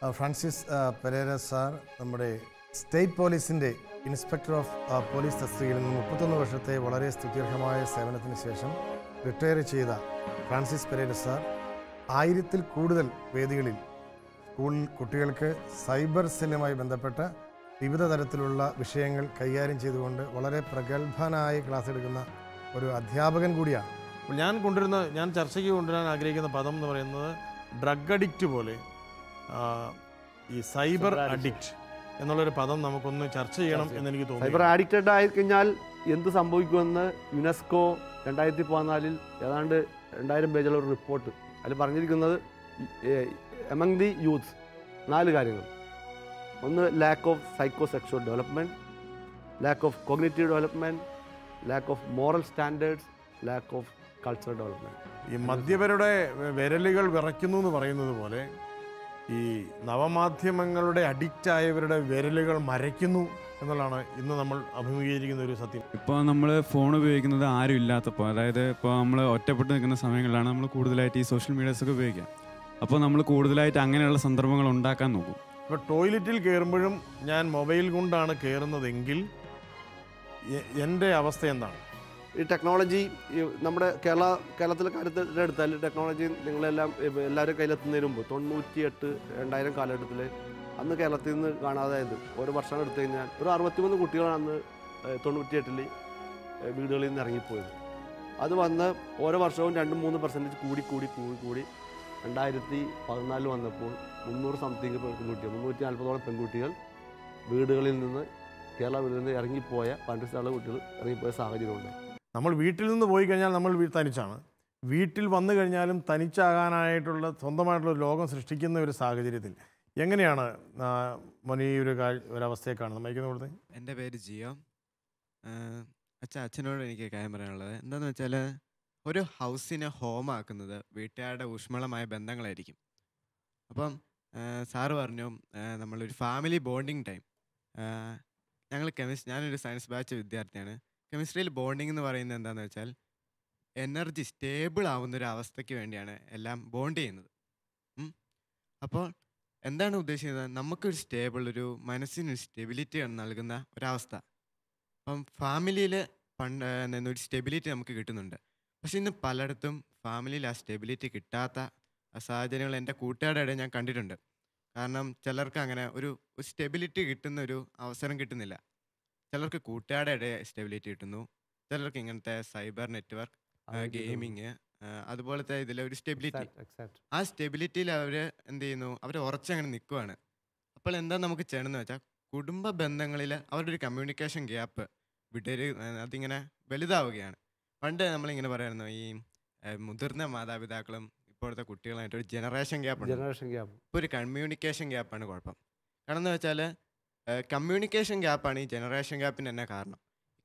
Francis Pereira sir നമ്മുടെ state പോലീസിൻ്റെ inspector of police തസ്തികയിൽ നിന്ന് 31 വർഷത്തെ വളരെ സ്തുത്യർഹമായ സേവനത്തിന് ശേഷം റിട്ടയർ ചെയ്ത ഫ്രാൻസിസ് പെരേര സാർ 1000-ൽ കൂടുതൽ വേദികളിൽ സ്കൂളിൽ കുട്ടികൾക്ക് സൈബർ സെല്ലുമായി ബന്ധപ്പെട്ട വിവിധ തരത്തിലുള്ള വിഷയങ്ങൾ കൈകാര്യം ചെയ്തുകൊണ്ട് വളരെ പ്രഗത്ഭനായി ക്ലാസ് എടുക്കുന്ന ഒരു അധ്യാപകൻ കൂടിയാണ്. ഞാൻ ചർച്ചയ്ക്ക് കൊണ്ടുവരാൻ ആഗ്രഹിക്കുന്ന പദം എന്ന് പറയുന്നത് ഡ്രഗ് അഡിക്റ്റ് പോലെ ഈ സൈബർ അഡിക്റ്റ് എന്നുള്ളൊരു പദം നമുക്കൊന്ന് ചർച്ച ചെയ്യണം എന്ന് എനിക്ക് തോന്നുന്നു. സൈബർ അഡിക്റ്റഡ് ആയി കഴിഞ്ഞാൽ എന്ത് സംഭവിക്കുമെന്ന് യുനെസ്കോ 2014 ഏതാണ്ട് 2000 പേജുള്ള ഒരു റിപ്പോർട്ട് അതിൽ പറഞ്ഞിരിക്കുന്നത് എമംഗ് ദി യൂത്ത് 4 കാര്യങ്ങൾ. ഒന്ന് lack of psycho sexual development, lack of cognitive development, lack of moral standards, lack of cultural development. ഈ മദ്യപരുടെ വിരലുകൾ വിറയ്ക്കുന്നു എന്ന് പറയുന്നത് പോലെ ഈ നവമാധ്യമങ്ങളുടെ അഡിക്റ്റായവരുടെ വിരലുകൾ മരയ്ക്കുന്നു എന്നുള്ളതാണ് ഇന്ന് നമ്മൾ അഭിമുഖീകരിക്കുന്ന ഒരു സത്യം. ഇപ്പോൾ നമ്മൾ ഫോൺ ഉപയോഗിക്കുന്നത് ആരും ഇല്ലാത്തപ്പോൾ, അതായത് ഇപ്പോൾ നമ്മൾ ഒറ്റപ്പെട്ട് നിൽക്കുന്ന സമയങ്ങളിലാണ് നമ്മൾ കൂടുതലായിട്ട് ഈ സോഷ്യൽ മീഡിയാസൊക്കെ ഉപയോഗിക്കുക. അപ്പോൾ നമ്മൾ കൂടുതലായിട്ട് അങ്ങനെയുള്ള സന്ദർഭങ്ങൾ ഉണ്ടാക്കാൻ നോക്കും. ഇപ്പോൾ ടോയ്ലറ്റിൽ കയറുമ്പോഴും ഞാൻ മൊബൈൽ കൊണ്ടാണ് കയറുന്നതെങ്കിൽ എൻ്റെ അവസ്ഥ എന്താണ്? ഈ ടെക്നോളജി നമ്മുടെ കേരളത്തിലെ കാര്യത്തിൽ എടുത്താൽ ടെക്നോളജി എല്ലാവരും കയ്യിലെത്തുന്നതിന് മുമ്പ് 98-2000 കാലഘട്ടത്തിൽ അന്ന് കേരളത്തിൽ നിന്ന് കാണാതായത് ഒരു വർഷം എടുത്തു കഴിഞ്ഞാൽ ഒരു 63 കുട്ടികളാണ് അന്ന് 98 വീടുകളിൽ നിന്ന് ഇറങ്ങിപ്പോയത്. അത് വന്ന് ഓരോ വർഷവും 2-3% കൂടി 2014 വന്നപ്പോൾ 300 സംതിങ് പെൺകുട്ടികൾ 340ഓളം പെൺകുട്ടികൾ വീടുകളിൽ നിന്ന് കേരള വീട്ടിൽ നിന്ന് ഇറങ്ങിപ്പോയ 12 കുട്ടികൾ ഇറങ്ങിപ്പോയ സാഹചര്യമുണ്ട്. നമ്മൾ വീട്ടിൽ നിന്ന് പോയി കഴിഞ്ഞാൽ നമ്മൾ തനിച്ചാണ്. വീട്ടിൽ വന്നു കഴിഞ്ഞാലും തനിച്ചാകാനായിട്ടുള്ള സ്വന്തമായിട്ടുള്ള ലോകം സൃഷ്ടിക്കുന്ന ഒരു സാഹചര്യത്തിൽ എങ്ങനെയാണ് മോനി ഒരവസ്ഥയെ കാണുന്നത്? മയക്കുന്ന കൊടുത്തേ. എൻ്റെ പേര് ജിയോ. അച്ഛനോട് എനിക്ക് കാര്യം പറയാനുള്ളത് എന്താണെന്ന് വെച്ചാൽ, ഒരു ഹൗസിനെ ഹോമാക്കുന്നത് വീട്ടുകാരുടെ ഊഷ്മളമായ ബന്ധങ്ങളായിരിക്കും. അപ്പം സാറ് പറഞ്ഞു നമ്മളൊരു ഫാമിലി ബോണ്ടിങ് ടൈം. ഞാനൊരു സയൻസ് ബാച്ച് വിദ്യാർത്ഥിയാണ്. കെമിസ്ട്രിയിൽ ബോണ്ടിങ് എന്ന് പറയുന്നത് എന്താണെന്ന് വെച്ചാൽ എനർജി സ്റ്റേബിൾ ആവുന്ന ഒരു അവസ്ഥയ്ക്ക് വേണ്ടിയാണ് എല്ലാം ബോണ്ട് ചെയ്യുന്നത്. അപ്പോൾ എന്താണ് ഉദ്ദേശിക്കുന്നത്? നമുക്കൊരു ഒരു മനസ്സിനൊരു സ്റ്റെബിലിറ്റി നൽകുന്ന ഒരവസ്ഥ. അപ്പം ഫാമിലിയിൽ ഒരു സ്റ്റെബിലിറ്റി നമുക്ക് കിട്ടുന്നുണ്ട്. പക്ഷെ ഇന്ന് പലയിടത്തും ഫാമിലിയിൽ ആ സ്റ്റെബിലിറ്റി കിട്ടാത്ത സാഹചര്യങ്ങൾ എൻ്റെ കൂട്ടുകാരുടെ ഇടയിൽ ഞാൻ കണ്ടിട്ടുണ്ട്. കാരണം ചിലർക്ക് അങ്ങനെ ഒരു സ്റ്റെബിലിറ്റി കിട്ടുന്ന ഒരു അവസരം കിട്ടുന്നില്ല. ചിലർക്ക് കൂട്ടുകാരുടെ ഇടയിൽ സ്റ്റെബിലിറ്റി കിട്ടുന്നു, ചിലർക്ക് ഇങ്ങനത്തെ സൈബർ നെറ്റ്വർക്ക്, ഗെയിമിങ്, അതുപോലത്തെ ഇതിലൊരു സ്റ്റെബിലിറ്റി. ആ സ്റ്റെബിലിറ്റിയിൽ അവർ എന്ത് ചെയ്യുന്നു? അവർ ഉറച്ചങ്ങനെ നിൽക്കുവാണ്. അപ്പോൾ എന്താ നമുക്ക് ചെയ്യണമെന്ന് വെച്ചാൽ, കുടുംബ ബന്ധങ്ങളിൽ അവരുടെ ഒരു കമ്മ്യൂണിക്കേഷൻ ഗ്യാപ്പ് അതിങ്ങനെ വലുതാവുകയാണ്. പണ്ട് നമ്മളിങ്ങനെ പറയായിരുന്നു, ഈ മുതിർന്ന മാതാപിതാക്കളും ഇപ്പോഴത്തെ കുട്ടികളായിട്ട് ഒരു ജനറേഷൻ ഗ്യാപ്പ്. ഇപ്പോൾ ഒരു കമ്മ്യൂണിക്കേഷൻ ഗ്യാപ്പാണ് കുഴപ്പം. കാരണം എന്ന് വെച്ചാൽ കമ്മ്യൂണിക്കേഷൻ ഗ്യാപ്പാണ് ഈ ജനറേഷൻ ഗ്യാപ്പിന് തന്നെ കാരണം.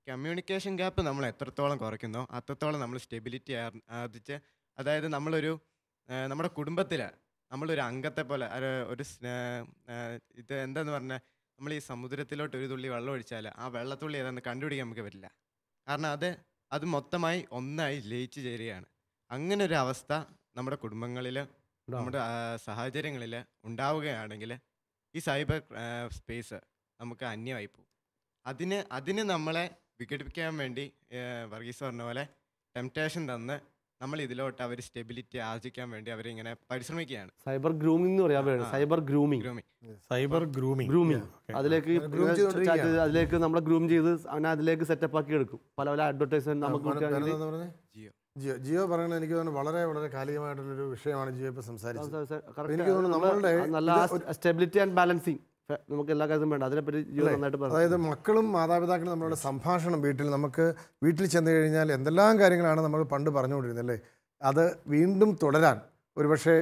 കമ്മ്യൂണിക്കേഷൻ ഗ്യാപ്പ് നമ്മൾ എത്രത്തോളം കുറയ്ക്കുന്നോ അത്രത്തോളം നമ്മൾ സ്റ്റെബിലിറ്റി ആർജിച്ച്, അതായത് നമ്മുടെ കുടുംബത്തിൽ നമ്മളൊരു അംഗത്തെ പോലെ ഇത് എന്താന്ന് പറഞ്ഞാൽ, നമ്മൾ ഈ സമുദ്രത്തിലോട്ട് ഒരു തുള്ളി വെള്ളം ഒഴിച്ചാൽ ആ വെള്ളത്തുള്ളി ഏതാണെന്ന് കണ്ടുപിടിക്കാൻ നമുക്ക് പറ്റില്ല. കാരണം അത് മൊത്തമായി ഒന്നായി ലയിച്ചു ചേരുകയാണ്. അങ്ങനെ ഒരു അവസ്ഥ നമ്മുടെ കുടുംബങ്ങളിൽ, നമ്മുടെ സാഹചര്യങ്ങളിൽ ഉണ്ടാവുകയാണെങ്കിൽ ഈ സൈബർ സ്പേസ് നമുക്ക് അന്യമായി പോകും. അതിന് നമ്മളെ വിഘടിപ്പിക്കാൻ വേണ്ടി വർഗീസ് പറഞ്ഞ പോലെ ടെംപ്റ്റേഷൻ തന്ന് നമ്മൾ ഇതിലോട്ട് അവർ സ്റ്റെബിലിറ്റി ആർജിക്കാൻ വേണ്ടി അവരിങ്ങനെ പരിശ്രമിക്കുകയാണ്. സൈബർ ഗ്രൂമിംഗ് എന്ന് പറയാൻ സൈബർ ഗ്രൂമിംഗ് അതിലേക്ക് നമ്മളെ ഗ്രൂം ചെയ്ത് അതിലേക്ക് സെറ്റപ്പ് ആക്കി എടുക്കും. പല അഡ്വർടൈസ്മെന്റ് നമുക്ക് ജിയോ പറയുന്നത് എനിക്ക് തോന്നുന്നു വളരെ വളരെ കാലികമായിട്ടുള്ളൊരു വിഷയമാണ് ജിയോ ഇപ്പോൾ സംസാരിച്ചത്. നല്ല സ്റ്റെബിലിറ്റി ആൻഡ് ബാലൻസിങ് നമുക്ക് എല്ലാ കാര്യവും വേണ്ട. അതിനെപ്പറ്റി അതായത് മക്കളും മാതാപിതാക്കളും നമ്മളുടെ സംഭാഷണം വീട്ടിൽ ചെന്ന് കഴിഞ്ഞാൽ എന്തെല്ലാം കാര്യങ്ങളാണ് നമ്മൾ പണ്ട് പറഞ്ഞുകൊണ്ടിരുന്നത് അല്ലേ? അത് വീണ്ടും തുടരാൻ ഒരുപക്ഷെ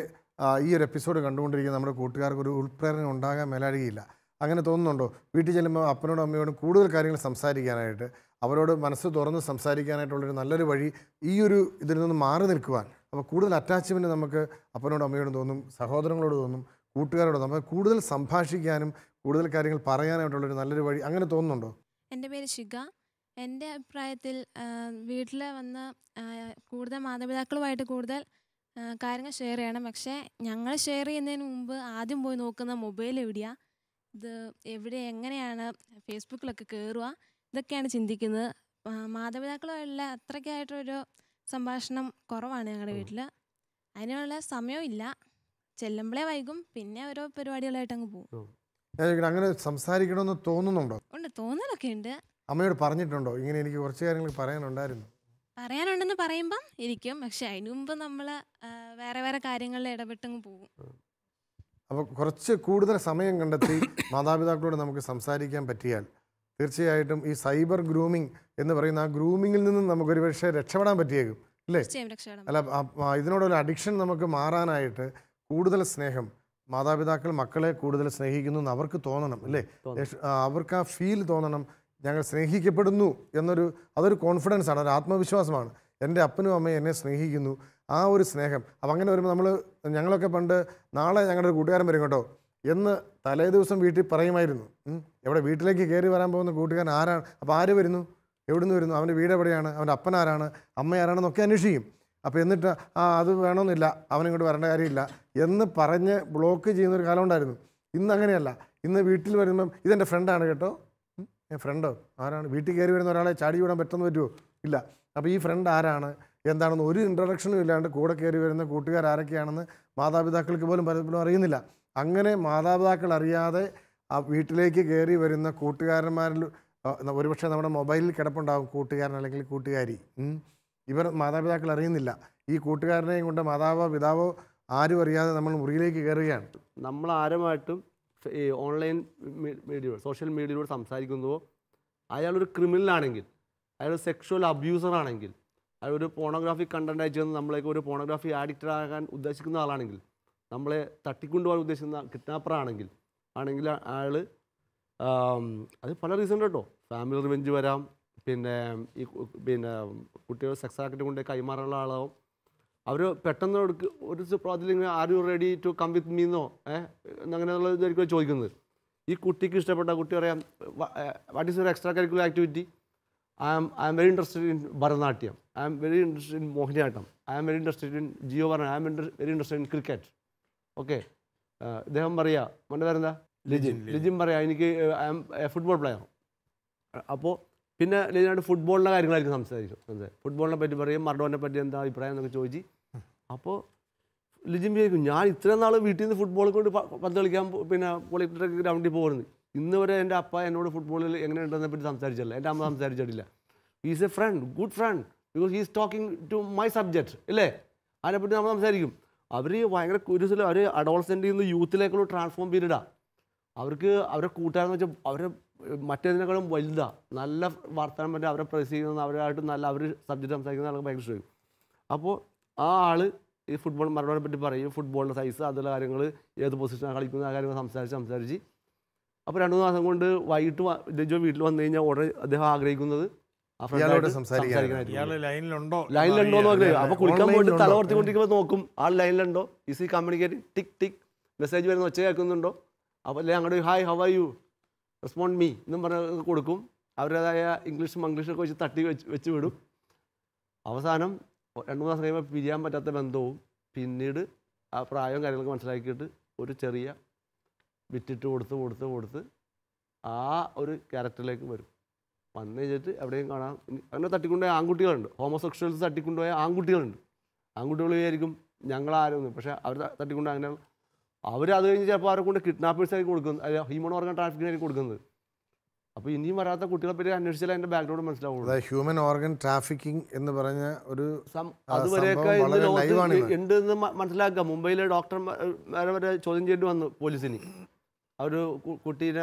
ഈ ഒരു എപ്പിസോഡ് കണ്ടുകൊണ്ടിരിക്കുന്ന നമ്മുടെ കൂട്ടുകാർക്ക് ഒരു ഉൾപ്രേരണ ഉണ്ടാകാൻ മേലാഴികയില്ല. അങ്ങനെ തോന്നുന്നുണ്ടോ? വീട്ടിൽ ചെല്ലുമ്പോൾ അപ്പനോടും അമ്മയോടും കൂടുതൽ കാര്യങ്ങൾ സംസാരിക്കാനായിട്ട്, അവരോട് മനസ്സ് തുറന്ന് സംസാരിക്കാനായിട്ടുള്ളൊരു നല്ലൊരു വഴി ഇതിൽ നിന്ന് മാറി നിൽക്കുവാൻ, അപ്പോൾ കൂടുതൽ അറ്റാച്ച്മെൻറ്റ് നമുക്ക് അപ്പനോടും അമ്മയോടും തോന്നും, സഹോദരങ്ങളോട് തോന്നും, കൂട്ടുകാരോട് നമ്മൾ കൂടുതൽ സംഭാഷിക്കാനും കൂടുതൽ കാര്യങ്ങൾ പറയാനായിട്ടുള്ളൊരു നല്ലൊരു വഴി അങ്ങനെ തോന്നുന്നുണ്ടോ? എൻ്റെ പേര് ശിഖ. എൻ്റെ അഭിപ്രായത്തിൽ വീട്ടിൽ വന്ന് കൂടുതൽ മാതാപിതാക്കളുമായിട്ട് കൂടുതൽ കാര്യങ്ങൾ ഷെയർ ചെയ്യണം. പക്ഷേ ഞങ്ങൾ ഷെയർ ചെയ്യുന്നതിന് മുമ്പ് ആദ്യം പോയി നോക്കുന്ന മൊബൈൽ എവിടെയാണ്, ഇത് എവിടെ എങ്ങനെയാണ് ഫേസ്ബുക്കിലൊക്കെ കയറുക, ഇതൊക്കെയാണ് ചിന്തിക്കുന്നത്. മാതാപിതാക്കളുമായുള്ള അത്രയ്ക്കായിട്ടൊരു സംഭാഷണം കുറവാണ് ഞങ്ങളുടെ വീട്ടിൽ. അതിനുള്ള സമയവും ഇല്ല. ചെല്ലുമ്പോഴേ വൈകും, പിന്നെ ഓരോ പരിപാടികളായിട്ട് അങ്ങ് പോകും. ഞാൻ ചോദിക്കട്ടെ, അങ്ങനെ സംസാരിക്കണമെന്ന് തോന്നുന്നുണ്ടോ? ഉണ്ട്, തോന്നലൊക്കെ ഉണ്ട്. അമ്മയോട് പറഞ്ഞിട്ടുണ്ടോ ഇങ്ങനെ എനിക്ക് കുറച്ച് കാര്യങ്ങൾ പറയാനുണ്ടായിരുന്നു? പറയാനുണ്ടെന്ന് പറയുമ്പം ഇരിക്കും, പക്ഷെ അതിനു മുമ്പ് നമ്മൾ വേറെ വേറെ കാര്യങ്ങളിൽ ഇടപെട്ടങ്ങ് പോകും. അപ്പോൾ കുറച്ച് കൂടുതൽ സമയം കണ്ടെത്തി മാതാപിതാക്കളോട് നമുക്ക് സംസാരിക്കാൻ പറ്റിയാൽ തീർച്ചയായിട്ടും ഈ സൈബർ ഗ്രൂമിങ് എന്ന് പറയുന്ന ആ ഗ്രൂമിങ്ങിൽ നിന്നും നമുക്കൊരു പക്ഷേ രക്ഷപ്പെടാൻ പറ്റിയേക്കും, അല്ലേ? തീർച്ചയായും രക്ഷപ്പെടാൻ. അല്ല, ഇതിനോടൊരു അഡിക്ഷൻ നമുക്ക് മാറാനായിട്ട് കൂടുതൽ സ്നേഹം, മാതാപിതാക്കൾ മക്കളെ കൂടുതൽ സ്നേഹിക്കുന്നു എന്ന് അവർക്ക് തോന്നണം, അല്ലേ? അവർക്ക് ആ ഫീൽ തോന്നണം, ഞങ്ങൾ സ്നേഹിക്കപ്പെടുന്നു അതൊരു കോൺഫിഡൻസ് ആണ്, ഒരു ആത്മവിശ്വാസമാണ്. എൻ്റെ അപ്പനും അമ്മയും എന്നെ സ്നേഹിക്കുന്നു, ആ ഒരു സ്നേഹം. അപ്പം അങ്ങനെ വരുമ്പോൾ ഞങ്ങളൊക്കെ പണ്ട് നാളെ ഞങ്ങളുടെ ഒരു കൂട്ടുകാരൻ വരും കേട്ടോ എന്ന് തലേ ദിവസം വീട്ടിൽ പറയുമായിരുന്നു. എവിടെ വീട്ടിലേക്ക് കയറി വരാൻ പോകുന്ന കൂട്ടുകാരൻ ആരാണ്, അപ്പോൾ ആര് വരുന്നു, എവിടെ നിന്ന് വരുന്നു, അവൻ്റെ വീട് എവിടെയാണ്, അവൻ്റെ അപ്പൻ ആരാണ്, അമ്മ ആരാണെന്നൊക്കെ അന്വേഷിക്കും. അപ്പോൾ എന്നിട്ട് അത് വേണമെന്നില്ല, അവനിങ്ങോട്ട് വരേണ്ട കാര്യമില്ല എന്ന് പറഞ്ഞ് ബ്ലോക്ക് ചെയ്യുന്നൊരു കാലം ഉണ്ടായിരുന്നു. ഇന്ന് അങ്ങനെയല്ല. ഇന്ന് വീട്ടിൽ വരുമ്പം ഇതെൻ്റെ ഫ്രണ്ടാണ് കേട്ടോ. ഫ്രണ്ടോ ആരാണ്? വീട്ടിൽ കയറി വരുന്ന ഒരാളെ ചാടി വിടാൻ പറ്റുമെന്ന് ഇല്ല. അപ്പോൾ ഈ ഫ്രണ്ട് ആരാണ് എന്താണെന്ന് ഒരു ഇൻട്രഡക്ഷനും ഇല്ലാണ്ട് കൂടെ കയറി വരുന്ന കൂട്ടുകാർ ആരൊക്കെയാണെന്ന് മാതാപിതാക്കൾക്ക് പോലും പലപ്പോഴും അറിയുന്നില്ല. അങ്ങനെ മാതാപിതാക്കൾ അറിയാതെ ആ വീട്ടിലേക്ക് കയറി വരുന്ന കൂട്ടുകാരന്മാരിൽ ഒരുപക്ഷെ നമ്മുടെ മൊബൈലിൽ കിടപ്പുണ്ടാകും കൂട്ടുകാരൻ അല്ലെങ്കിൽ കൂട്ടുകാരി. ഇവർ മാതാപിതാക്കൾ അറിയുന്നില്ല. ഈ കൂട്ടുകാരനെയും കൊണ്ട് മാതാവോ പിതാവോ ആരും അറിയാതെ നമ്മൾ മുറിയിലേക്ക് കയറുകയാണ്. നമ്മൾ ആരുമായിട്ടും ഈ ഓൺലൈൻ മീഡിയയിലൂടെ സോഷ്യൽ മീഡിയയിലൂടെ സംസാരിക്കുന്നുവോ അയാളൊരു ക്രിമിനലാണെങ്കിൽ, അയാൾ സെക്ഷുവൽ അബ്യൂസറാണെങ്കിൽ, അയാളൊരു പോണോഗ്രാഫി കണ്ടന്റ് അയച്ചു നമ്മളേക്ക് ഒരു പോണോഗ്രാഫി ആഡിക്റ്റഡ് ആകാൻ ഉദ്ദേശിക്കുന്ന ആളാണെങ്കിൽ, നമ്മളെ തട്ടിക്കൊണ്ടുപോകാൻ ഉദ്ദേശിക്കുന്ന കിഡ്നാപ്പറാണെങ്കിൽ അയാൾ അത് പല റീസൺ കേട്ടോ. ഫാമിലി റിവെഞ്ച് വരാം, പിന്നെ കുട്ടികൾ സെക്സ് ആക്ടിവിറ്റി കൊണ്ട് കൈമാറാനുള്ള ആളാവും. അവർ പെട്ടെന്ന് ഒരു പ്രോജക്റ്റിൽ are you ready to come with മീന്നോ അങ്ങനെയുള്ള ഇതായിരിക്കും ചോദിക്കുന്നത്. ഈ കുട്ടിക്ക് ഇഷ്ടപ്പെട്ട കുട്ടി പറയാം, what is your extracurricular activity? I am very interested in Bharatanatyam. I am very interested in Mohiniyattam. I am very interested in Giovanna. I am very interested in cricket. Okay, അദ്ദേഹം പറയാ മോൻ്റെ പേരെന്താ? ലിജിൻ പറയാ എനിക്ക് I am a football player. അപ്പോൾ പിന്നെ ലിജിനായിട്ട് ഫുട്ബോളിൻ്റെ കാര്യങ്ങളായിരിക്കും സംസാരിക്കും. ഫുട്ബോളിനെ പറ്റി പറയും, മർഡോനെ പറ്റി എന്താ അഭിപ്രായം എന്നൊക്കെ ചോദിച്ച്. അപ്പോൾ ലിജിൻ വിചാരിക്കും, ഞാൻ ഇത്രയും നാൾ വീട്ടിൽ നിന്ന് ഫുട്ബോൾ കൊണ്ട് പന്ത് കളിക്കാൻ പൊളിറ്റിക് ഗ്രൗണ്ടിൽ പോകുന്നത്, ഇന്ന് വരെ എൻ്റെ അപ്പ എന്നോട് ഫുട്ബോളിൽ എങ്ങനെയുണ്ടെന്നെ പറ്റി സംസാരിച്ചല്ല, എൻ്റെ അമ്മ സംസാരിച്ചിട്ടില്ല. Is a friend, good friend, because he's talking to my subject, ഇല്ലേ? അതിനെപ്പറ്റി നമ്മൾ സംസാരിക്കും. അവർ ഭയങ്കര ക്യൂരിയസിൽ അവർ അഡോളസെൻ്റിൽ നിന്ന് യൂത്തിലേക്കുള്ള ട്രാൻസ്ഫോം പീരീഡാണ്. അവർക്ക് അവരെ കൂട്ടുകാരെന്ന് വെച്ചാൽ അവരെ മറ്റേതിനേക്കാളും വലുതാണ്. നല്ല വർത്തമാനം പറ്റി അവരെ പ്രസ് ചെയ്യുന്ന അവരായിട്ട് നല്ല അവർ സബ്ജക്റ്റ് സംസാരിക്കുന്ന ആൾക്ക് ഭയങ്കര ഇഷ്ടമായിരിക്കും. അപ്പോൾ ആ ആൾ ഈ ഫുട്ബോൾ മരണനെ പറ്റി പറയും, ഫുട്ബോളിൻ്റെ സൈസ് അതുള്ള കാര്യങ്ങൾ, ഏത് പൊസിഷനാണ് കളിക്കുന്ന ആ കാര്യങ്ങൾ സംസാരിച്ച് അപ്പോൾ 2-3 മാസം കൊണ്ട് വൈകിട്ട് ലിജോ വീട്ടിൽ വന്നു കഴിഞ്ഞാൽ ഉടനെ അദ്ദേഹം ആഗ്രഹിക്കുന്നത് ലൈനിലുണ്ടോ എന്ന് അറിയാം. അപ്പോൾ കുളിക്കാൻ പോയിട്ട് തലവർത്തിക്കൊണ്ടിരിക്കുമ്പോൾ നോക്കും ആൾ ലൈനിലുണ്ടോ, ഈസ് ഈ കമ്മ്യൂണിക്കേറ്റ്, ടിക് ടിക് മെസ്സേജ് വരുന്ന ഒച്ച കേൾക്കുന്നുണ്ടോ, അപ്പോൾ അല്ലേ അങ്ങോട്ട് hi how are you respond me എന്നും പറഞ്ഞ് കൊടുക്കും. അവരുടേതായ മംഗ്ലീഷൊക്കെ വെച്ച് തട്ടി വെച്ച് വിടും. അവസാനം 2-3 മാസം കഴിയുമ്പോൾ പിരിയാൻ പറ്റാത്ത ബന്ധവും പിന്നീട് ആ പ്രായവും കാര്യങ്ങളൊക്കെ മനസ്സിലാക്കിയിട്ട് ഒരു ചെറിയ വിറ്റിട്ട് കൊടുത്ത് ആ ഒരു ക്യാരക്ടറിലേക്ക് വരും. വന്നു കഴിഞ്ഞിട്ട് എവിടെയും കാണാം അങ്ങനെ തട്ടിക്കൊണ്ടുപോയ ആൺകുട്ടികളുണ്ട്, ഹോമോസെക്ഷൽസ് തട്ടിക്കൊണ്ടുപോയ ആൺകുട്ടികളുണ്ട്. ആൺകുട്ടികൾ വിചാരിക്കും ഞങ്ങളാരും, പക്ഷേ അവർ തട്ടിക്കൊണ്ട് അങ്ങനെ അത് കഴിഞ്ഞ് ചിലപ്പോൾ അവരെ കൊണ്ട് കിഡ്നാപ്പേഴ്സായി കൊടുക്കുന്നത്, ഹ്യൂമൻ ഓർഗൻ ട്രാഫിക്കിനായിരിക്കും കൊടുക്കുന്നത്. അപ്പോൾ ഇനിയും വരാത്ത കുട്ടികളെ പറ്റി അന്വേഷിച്ചാൽ അതിൻ്റെ ബാക്ക്ഗ്രൗണ്ട് മനസ്സിലാവുള്ളൂ. ഹ്യൂമൻ ഓർഗൻ ട്രാഫിക്കിംഗ് എന്ന് പറഞ്ഞ ഒരു അതുവരെയൊക്കെ ഇന്ന് ലോകത്ത് ഉണ്ട് എന്ന് മനസ്സിലാക്കുക. മുംബൈയിലെ ഡോക്ടർമാരെ വരെ ചോദ്യം ചെയ്യേണ്ടി വന്നു പോലീസിന്. അവർ കുട്ടീനെ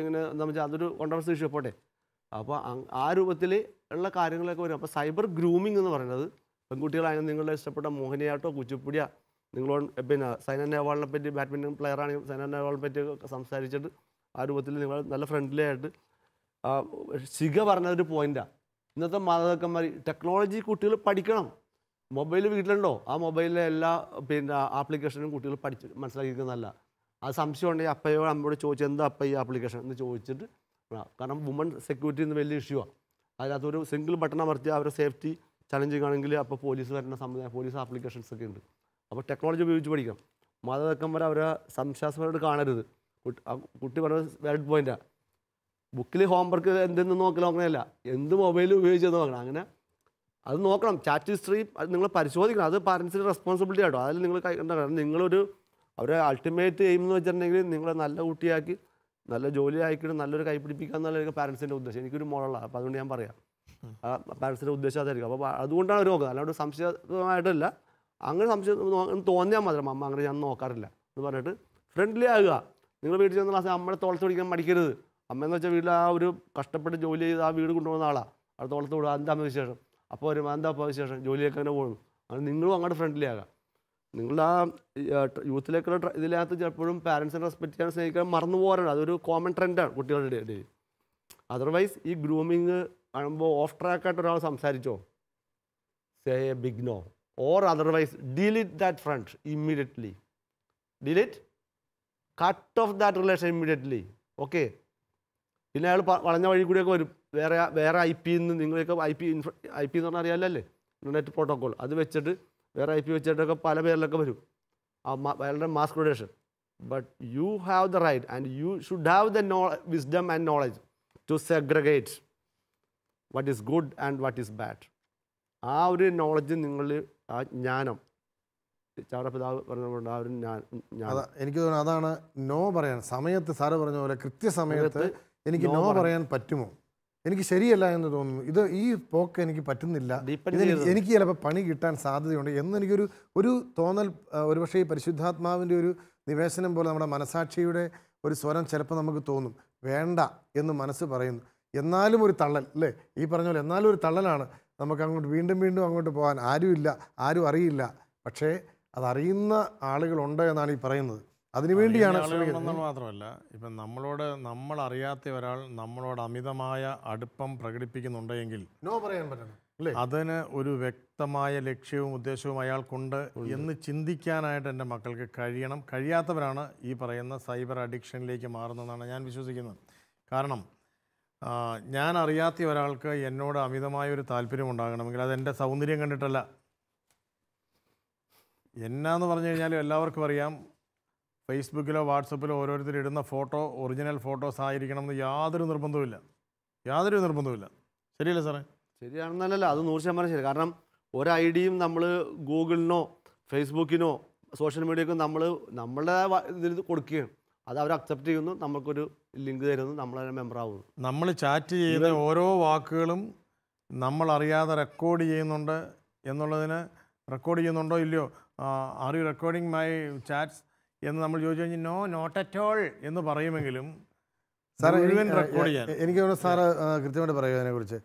ഇങ്ങനെ എന്താ വെച്ചാൽ അതൊരു കോൺട്രവേഴ്സി ഇഷ്യൂ പോട്ടെ. അപ്പോൾ ആ രൂപത്തിൽ ഉള്ള കാര്യങ്ങളൊക്കെ വരും. അപ്പോൾ സൈബർ ഗ്രൂമിംഗ് എന്ന് പറയുന്നത് പെൺകുട്ടികളായാലും നിങ്ങളുടെ ഇഷ്ടപ്പെട്ട മോഹിനിയാട്ടോ കുച്ചിപ്പുടിയ നിങ്ങളോട് സൈന നെഹ്വാളിനെ പറ്റി ബാഡ്മിൻ്റൺ പ്ലെയറാണെങ്കിൽ സൈന നെഹ്വാളിനെ പറ്റി സംസാരിച്ചിട്ട് ആ രൂപത്തിൽ നിങ്ങൾ നല്ല ഫ്രണ്ട്ലി ആയിട്ട് ശിഖ പറഞ്ഞതൊരു പോയിൻ്റാണ്. ഇന്നത്തെ മാതാപിതാക്കന്മാർ ടെക്നോളജി കുട്ടികൾ പഠിക്കണം. മൊബൈൽ വീട്ടിലുണ്ടോ ആ മൊബൈലിലെ എല്ലാ ആപ്ലിക്കേഷനും കുട്ടികൾ മനസ്സിലാക്കിയിരിക്കുന്നതല്ല. അത് സംശയം ഉണ്ടെങ്കിൽ അപ്പയോട് അമ്മയോട് ചോദിച്ചാൽ എന്താ അപ്പ ഈ ആപ്ലിക്കേഷൻ എന്ന് ചോദിച്ചിട്ട്, കാരണം വുമൺ സെക്യൂരിറ്റി എന്ന് വലിയ ഇഷ്യൂ ആണ്. അതിനകത്തൊരു സിംഗിൾ ബട്ടൺ അമർത്തിയാൽ അവരുടെ സേഫ്റ്റി ചലഞ്ചിങ് ആണെങ്കിൽ അപ്പോൾ പോലീസ് വരുന്ന സംവിധാനം, പോലീസ് ആപ്ലിക്കേഷൻസ് ഒക്കെ ഉണ്ട്. അപ്പോൾ ടെക്നോളജി ഉപയോഗിച്ച് പഠിക്കണം. മാതാപിതാക്കന്മാർ അവരെ സംശയാസ്പദമായിട്ട് കാണരുത്. കുട്ടി പറഞ്ഞത് വാലിഡ് പോയിന്റാണ്. ബുക്കിൽ ഹോംവർക്ക് എന്തെന്ന് നോക്കലോ അങ്ങനെയല്ല, എന്ത് മൊബൈൽ ഉപയോഗിച്ചെന്ന് നോക്കണം. അങ്ങനെ അത് നോക്കണം. ചാറ്റ് ഹിസ്റ്ററി അത് നിങ്ങൾ പരിശോധിക്കണം. അത് പാരൻസിൻ്റെ റെസ്പോൺസിബിലിറ്റി ആട്ടോ. അതിൽ നിങ്ങൾ കാരണം നിങ്ങളൊരു അവരെ അൾട്ടിമേറ്റ് എയിം എന്ന് വെച്ചിട്ടുണ്ടെങ്കിൽ നിങ്ങളെ നല്ല കുട്ടിയാക്കി നല്ല ജോലി ആക്കിയിട്ട് നല്ലൊരു കൈപ്പിടിപ്പിക്കുക എന്നുള്ളതായിരിക്കും പാരൻസിൻ്റെ ഉദ്ദേശം. എനിക്കൊരു മോളുള്ള, അപ്പോൾ അതുകൊണ്ട് ഞാൻ പറയാം, ആ പാരൻസിൻ്റെ ഉദ്ദേശം അതായിരിക്കും. അപ്പോൾ അതുകൊണ്ടാണ് അവർ നോക്കുന്നത്, അല്ലാണ്ട് സംശയമായിട്ടല്ല. അങ്ങനെ സംശയം തോന്നിയാൽ മാത്രം അമ്മ അങ്ങനെ ഞാൻ നോക്കാറില്ല എന്ന് പറഞ്ഞിട്ട് ഫ്രണ്ട്ലി ആകുക. നിങ്ങൾ വീട്ടിൽ ചെന്ന ക്ലാസ് അമ്മയുടെ തോളത്ത് പിടിക്കാൻ മടിക്കരുത്. അമ്മയെന്ന് വെച്ചാൽ വീട്ടിൽ ആ ഒരു കഷ്ടപ്പെട്ട് ജോലി ചെയ്ത് ആ വീട് കൊണ്ടുപോകുന്ന ആളാണ്. അത് തോളത്ത് വിടുക, എന്താ അമ്മ വിശേഷം, അപ്പോൾ ഒരു എന്താ അപ്പോൾ വിശേഷം, ജോലിയൊക്കെ അങ്ങനെ പോകുന്നു. അങ്ങനെ നിങ്ങളും അങ്ങോട്ട് ഫ്രണ്ട്ലി ആകാം. നിങ്ങളുടെ ആ യൂത്തിലേക്കുള്ള ഇതിനകത്ത് ചിലപ്പോഴും പാരൻസിനെ റെസ്പെക്ട് ചെയ്യാൻ സ്നേഹിക്കാൻ മറന്നു പോകാറുണ്ട്. അതൊരു കോമൺ ട്രെൻഡാണ് കുട്ടികളുടെ ഇടയിൽ. അതർവൈസ് ഈ ഗ്രൂമിങ് കാണുമ്പോൾ ഓഫ് ട്രാക്കായിട്ട് ഒരാൾ സംസാരിച്ചോ, say a big no, or otherwise delete that friend immediately. Delete, cut off that relation immediately. Okay. പിന്നെ അയാൾ വളഞ്ഞ വഴി കൂടിയൊക്കെ വരും. വേറെ ഐ പിന്ന് നിങ്ങളൊക്കെ ഐ പി എന്ന് പറഞ്ഞാൽ അറിയാമല്ലേ, ഇൻ്റർനെറ്റ് പ്രോട്ടോക്കോൾ, അത് വെച്ചിട്ട് വേറെ ഐ പി വെച്ചിട്ടൊക്കെ പല പേരിലൊക്കെ വരും. അയാളുടെ മാസ് ക്രിഡേഷൻ. But you have the right and you should have the wisdom and knowledge to segregate what is good and what is bad. ആ ഒരു നോളജ് നിങ്ങൾ, ആ ജ്ഞാനം, ചാവറപിതാവ് പറഞ്ഞുകൊണ്ട് ആ ഒരു എനിക്ക് തോന്നുന്നു അതാണ് നോ പറയാൻ സമയത്ത്. സാറ് പറഞ്ഞ പോലെ കൃത്യസമയത്ത് എനിക്ക് നോ പറയാൻ പറ്റുമോ, എനിക്ക് ശരിയല്ല എന്ന് തോന്നുന്നു, ഈ പോക്ക് എനിക്ക് പറ്റുന്നില്ല, എനിക്ക് ചിലപ്പോൾ പണി കിട്ടാൻ സാധ്യതയുണ്ട് എന്നെനിക്കൊരു തോന്നൽ, ഒരുപക്ഷെ ഈ പരിശുദ്ധാത്മാവിൻ്റെ ഒരു നിവേശനം പോലെ നമ്മുടെ മനസാക്ഷിയുടെ ഒരു സ്വരം ചിലപ്പോൾ നമുക്ക് തോന്നും. വേണ്ട എന്ന് മനസ്സ് പറയുന്നു, എന്നാലും ഒരു തള്ളൽ അല്ലേ, ഈ പറഞ്ഞ പോലെ എന്നാലും ഒരു തള്ളലാണ്. നമുക്ക് അങ്ങോട്ട് വീണ്ടും അങ്ങോട്ട് പോകാൻ ആരുമില്ല, ആരും അറിയില്ല. പക്ഷേ അതറിയുന്ന ആളുകളുണ്ട് എന്നാണ് ഈ പറയുന്നത്. അതിനുവേണ്ടിയാണ് മാത്രമല്ല, ഇപ്പം നമ്മൾ അറിയാത്ത ഒരാൾ നമ്മളോട് അമിതമായ അടുപ്പം പ്രകടിപ്പിക്കുന്നുണ്ടെങ്കിൽ നോ പറയാൻ പറ്റണം അല്ലേ, അതിന് ഒരു വ്യക്തമായ ലക്ഷ്യവും ഉദ്ദേശവും അയാൾക്കുണ്ട് എന്ന് ചിന്തിക്കാനായിട്ട് എൻ്റെ മക്കൾക്ക് കഴിയണം. കഴിയാത്തവരാണ് ഈ പറയുന്ന സൈബർ അഡിക്ഷനിലേക്ക് മാറുന്നതെന്നാണ് ഞാൻ വിശ്വസിക്കുന്നത്. കാരണം ഞാൻ അറിയാത്ത ഒരാൾക്ക് എന്നോട് അമിതമായൊരു താല്പര്യം ഉണ്ടാകണമെങ്കിൽ അതെൻ്റെ സൗന്ദര്യം കണ്ടിട്ടല്ല. എന്നാന്ന് പറഞ്ഞു കഴിഞ്ഞാൽ എല്ലാവർക്കും അറിയാം, ഫേസ്ബുക്കിലോ വാട്സപ്പിലോ ഓരോരുത്തർ ഇടുന്ന ഫോട്ടോ ഒറിജിനൽ ഫോട്ടോസ് ആയിരിക്കണം എന്ന് യാതൊരു നിർബന്ധവുമില്ല. ശരിയല്ലേ സാറേ? ശരിയാണെന്നല്ല, അത് 100% ശരി. കാരണം ഒരു ഐഡിയും നമ്മൾ ഗൂഗിളിനോ ഫേസ്ബുക്കിനോ സോഷ്യൽ മീഡിയക്കും നമ്മളുടെ ഇതിൽ കൊടുക്കുകയാണ്. അത് അവർ അക്സെപ്റ്റ് ചെയ്യുന്നു, നമുക്കൊരു ലിങ്ക് തരുന്നു, നമ്മളതിനെ മെമ്പർ ആവുന്നു. നമ്മൾ ചാറ്റ് ചെയ്യുന്ന ഓരോ വാക്കുകളും നമ്മൾ അറിയാതെ റെക്കോർഡ് ചെയ്യുന്നുണ്ട് എന്നുള്ളതിന്, റെക്കോർഡ് ചെയ്യുന്നുണ്ടോ ഇല്ലയോ, are you recording my chats എന്ന് നമ്മൾ ചോദിച്ചു കഴിഞ്ഞാൽ നോ, നോട്ട് അറ്റ് ഓൾ എന്ന് പറയുമെങ്കിലും സാർ റെക്കോർഡ് ചെയ്യാൻ എനിക്ക് തോന്നുന്നു സാറ് കൃത്യമായിട്ട് പറയുക അതിനെക്കുറിച്ച്.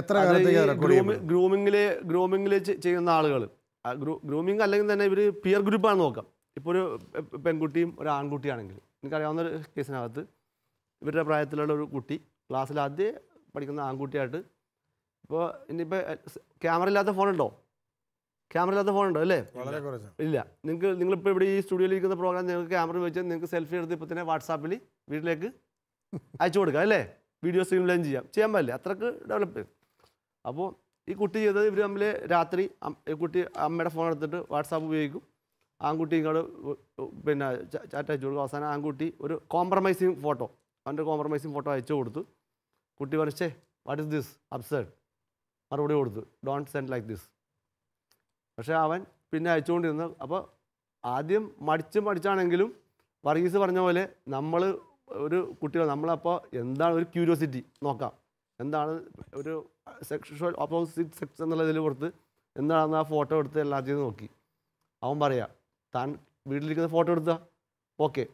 എത്ര ഗ്രൂമിങ്ങിൽ ചെയ്യുന്ന ആളുകൾ, ഗ്രൂമിങ് അല്ലെങ്കിൽ തന്നെ ഇവർ പിയർ ഗ്രൂപ്പാണ് നോക്കാം. ഇപ്പോൾ ഒരു പെൺകുട്ടിയും ഒരു ആൺകുട്ടിയാണെങ്കിൽ, എനിക്കറിയാവുന്ന ഒരു കേസിനകത്ത് ഇവരുടെ പ്രായത്തിലുള്ള ഒരു കുട്ടി ക്ലാസ്സിൽ ആദ്യം പഠിക്കുന്ന ആൺകുട്ടിയായിട്ട്, ഇപ്പോൾ ഇനിയിപ്പോൾ ക്യാമറ ഇല്ലാത്ത ഫോണുണ്ടോ അല്ലേ? വളരെ കുറച്ച് ഇല്ല. നിങ്ങളിപ്പോൾ ഇവിടെ ഈ സ്റ്റുഡിയോയിൽ ഇരിക്കുന്ന പ്രോഗ്രാം നിങ്ങൾക്ക് ക്യാമറ വെച്ച് നിങ്ങൾക്ക് സെൽഫി എടുത്ത് ഇപ്പോൾ തന്നെ വാട്സാപ്പിൽ വീട്ടിലേക്ക് അയച്ചു കൊടുക്കാം അല്ലേ? വീഡിയോ സ്ട്രീം ചെയ്യാൻ പറ്റില്ല, അത്രക്ക് ഡെവലപ്പ് ചെയ്യും. അപ്പോൾ ഈ കുട്ടി ചെയ്തത്, ഇവർ തമ്മിൽ രാത്രി ഈ കുട്ടി അമ്മയുടെ ഫോൺ എടുത്തിട്ട് വാട്സാപ്പ് ഉപയോഗിക്കും, ആൺകുട്ടി ഇങ്ങോട്ട് പിന്നെ ചാറ്റ് അയച്ചു കൊടുക്കും. അവസാനം ആൺകുട്ടി ഒരു കോംപ്രമൈസിങ് ഫോട്ടോ, അവൻ്റെ കോംപ്രമൈസിങ് ഫോട്ടോ അയച്ചു കൊടുത്തു. കുട്ടി പറഞ്ഞേ വാട്ട് ഇസ് ദിസ് അബ്സേർഡ്, മറുപടി കൊടുത്തു, ഡോണ്ട് സെൻഡ് ലൈക്ക് ദിസ്. പക്ഷേ അവൻ പിന്നെ അയച്ചുകൊണ്ടിരുന്നു. അപ്പോൾ ആദ്യം മടിച്ചാണെങ്കിലും വർഗീസ് പറഞ്ഞ പോലെ നമ്മൾ ഒരു കുട്ടികൾ നമ്മളപ്പോൾ എന്താണ് ഒരു ക്യൂരിയോസിറ്റി നോക്കാം, എന്താണ് ഒരു സെക്ഷൽ ഓപ്പോസിറ്റ് സെക്സ് എന്നുള്ള ഇതിൽ കൊടുത്ത് എന്താണെന്ന് ആ ഫോട്ടോ എടുത്ത് എല്ലാത്തിനും നോക്കി. അവൻ പറയാം താൻ വീട്ടിലിരിക്കുന്ന ഫോട്ടോ എടുത്താൽ ഓക്കെ,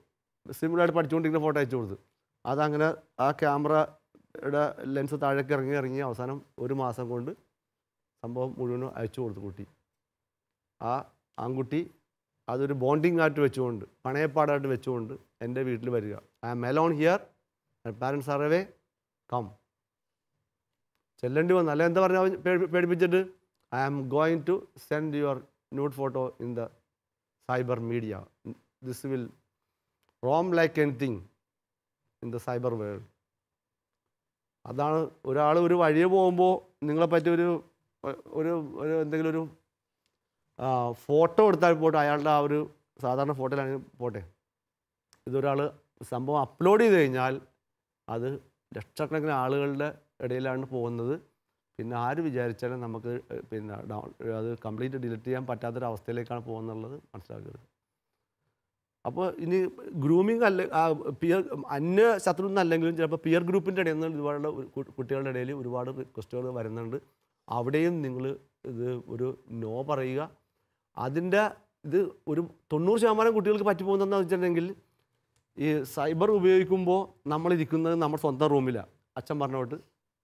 സിമ്പിളായിട്ട് പഠിച്ചുകൊണ്ടിരിക്കുന്ന ഫോട്ടോ അയച്ചു കൊടുത്തു. അതങ്ങനെ ആ ക്യാമറയുടെ ലെൻസ് താഴേക്ക് ഇറങ്ങി അവസാനം 1 മാസം കൊണ്ട് സംഭവം മുഴുവനും അയച്ചു കൊടുത്തു കുട്ടി. ആ ആൺകുട്ടി അതൊരു ബോണ്ടിങ് ആയിട്ട് വെച്ചുകൊണ്ട്, പണയപ്പാടായിട്ട് വെച്ചുകൊണ്ട് എൻ്റെ വീട്ടിൽ വരിക. I am alone here, parents are away, come. ചെല്ലേണ്ടി വന്നു. അല്ല എന്താ പറഞ്ഞാൽ പേടിപ്പിച്ചിട്ട്, I am going to send your nude photo in the cyber media, this will roam like anything in the cyber world. അതാണ് ഒരാൾ ഒരു വഴിയെ പോകുമ്പോൾ നിങ്ങളെപ്പറ്റി ഒരു ഒരു ഒരു എന്തെങ്കിലും ഒരു ഫോട്ടോ എടുത്താൽ പോട്ടെ, അയാളുടെ ആ ഒരു സാധാരണ ഫോട്ടോയിലാണെങ്കിൽ പോട്ടെ, ഇതൊരാൾ സംഭവം അപ്ലോഡ് ചെയ്ത് കഴിഞ്ഞാൽ അത് ലക്ഷക്കണക്കിന് ആളുകളുടെ ഇടയിലാണ് പോകുന്നത്. പിന്നെ ആര് വിചാരിച്ചാലും നമുക്ക് പിന്നെ അത് കംപ്ലീറ്റ് ഡിലീറ്റ് ചെയ്യാൻ പറ്റാത്തൊരവസ്ഥയിലേക്കാണ് പോകുന്നുള്ളത് മനസ്സിലാക്കരുത്. അപ്പോൾ ഇനി ഗ്രൂമിങ് അല്ല, പിയർ അന്യ ശത്രു എന്നല്ലെങ്കിലും ചിലപ്പോൾ പിയർ ഗ്രൂപ്പിൻ്റെ ഇടയിൽ നിന്ന് ഒരുപാട് കുട്ടികളുടെ ഇടയിൽ ഒരുപാട് റിക്വസ്റ്റുകൾ വരുന്നുണ്ട്. അവിടെയും നിങ്ങൾ ഇത് ഒരു നോ പറയുക. അതിൻ്റെ ഇത് ഒരു 90% കുട്ടികൾക്ക് പറ്റിപ്പോകുന്നതെന്ന് വെച്ചിട്ടുണ്ടെങ്കിൽ ഈ സൈബർ ഉപയോഗിക്കുമ്പോൾ നമ്മളിരിക്കുന്നത് നമ്മുടെ സ്വന്തം റൂമിലാണ്, അച്ഛൻ പറഞ്ഞോട്ട്